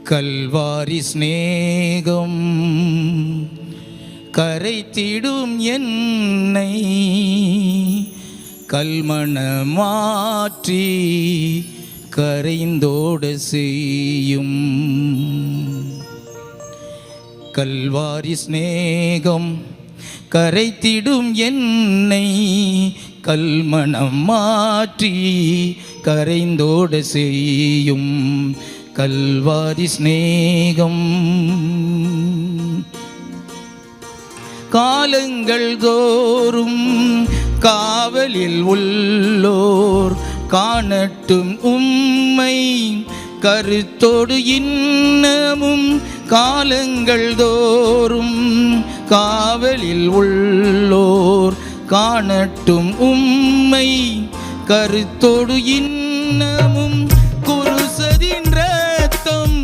கல்வாரி ஸ்நேகம் கரைத்திடும் என்னை கல்மணமாற்றி கரைந்தோட செய்யும். கல்வாரி ஸ்நேகம் கரைத்திடும் என்னை கல்மணம் மாற்றி கரைந்தோட செய்யும். கல்வாரி ஸ்நேகம் காலங்கள் தோறும் காவலில் உள்ளோர் காணட்டும் உம்மை கருத்தோடு இன்னமும். காலங்கள் தோறும் காவலில் உள்ளோர் காணட்டும் உம்மை கருத்தோடு இன்னமும். குருசதின் ரத்தம்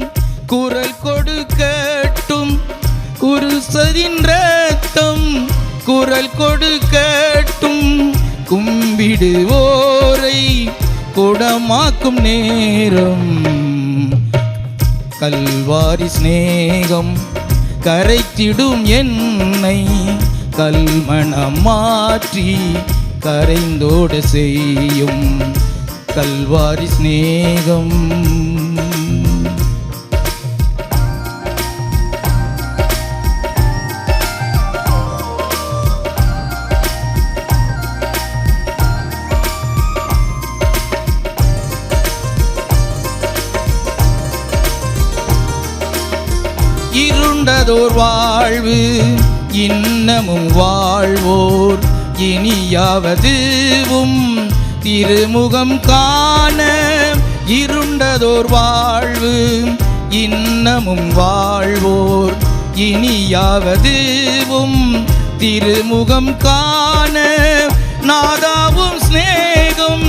குரல் கொடுக்கட்டும், குருசதின் ரத்தம் குரல் கொடுக்கட்டும். கும்பிடுவோரை குடமாக்கும் நேரம். கல்வாரி ஸ்நேகம் கரைத்திடும் என்னை கல்மணம் மாற்றி கரைந்தோட செய்யும். கல்வாரி ஸ்நேகம் இருண்டதோர் வாழ்வு இன்னமும் வாழ்வோர் இனியாவதுவும் திருமுகம் காண. இருண்டதோர் வாழ்வு இன்னமும் வாழ்வோர் இனியாவதுவும் திருமுகம் காண. நாதாவும் ஸ்நேகம்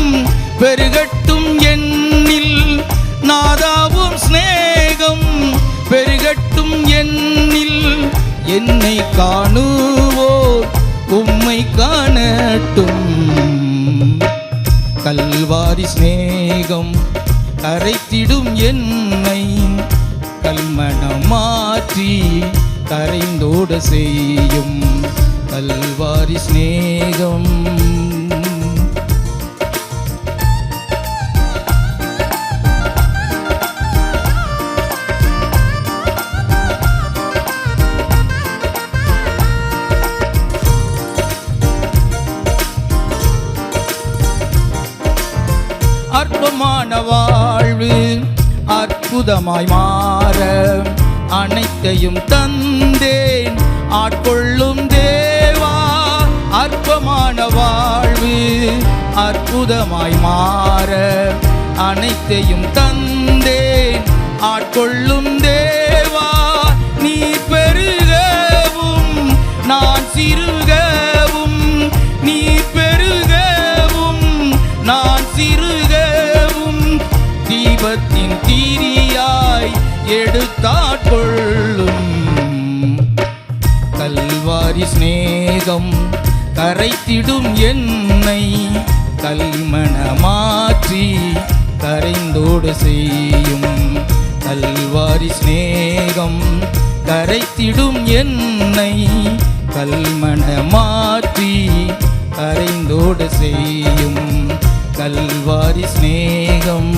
பெருகட்டும் என்னில், நாதாவும் ஸ்நேகம் பெருகட்டும் என்னில். என்னை காணுவோர் உம்மை காணட்டும். கல்வாரி ஸ்நேகம் கரைத்திடும் என்னை கல்மணம் மாற்றி கரைந்தோட செய்யும். கல்வாரி ஸ்நேகம் அற்பமான வாழ்வு அற்புதமாய் மாற அனைத்தையும் தந்தேன் ஆட்கொள்ளும் தேவா. அற்பமான வாழ்வு அற்புதமாய் மாற அனைத்தையும் தந்தேன் ஆட்கொள்ளும் தேவா. நீ பெருகவும் நான் சிறுகவும், நீ பெருகவும் நான் சிறுகவும். தீபத்தின் தீரியாய் எடுத்தாட்கொள்ளும். கல்வாரி ஸ்நேகம் கரைத்திடும் என்னை கல்மணமாற்றி கரைந்தோடு செய்யும். கல்வாரி ஸ்நேகம் கரைத்திடும் என்னை கல்மணமாற்றி கரைந்தோடு செய்யும். கல்வாரி ஸ்நேகம்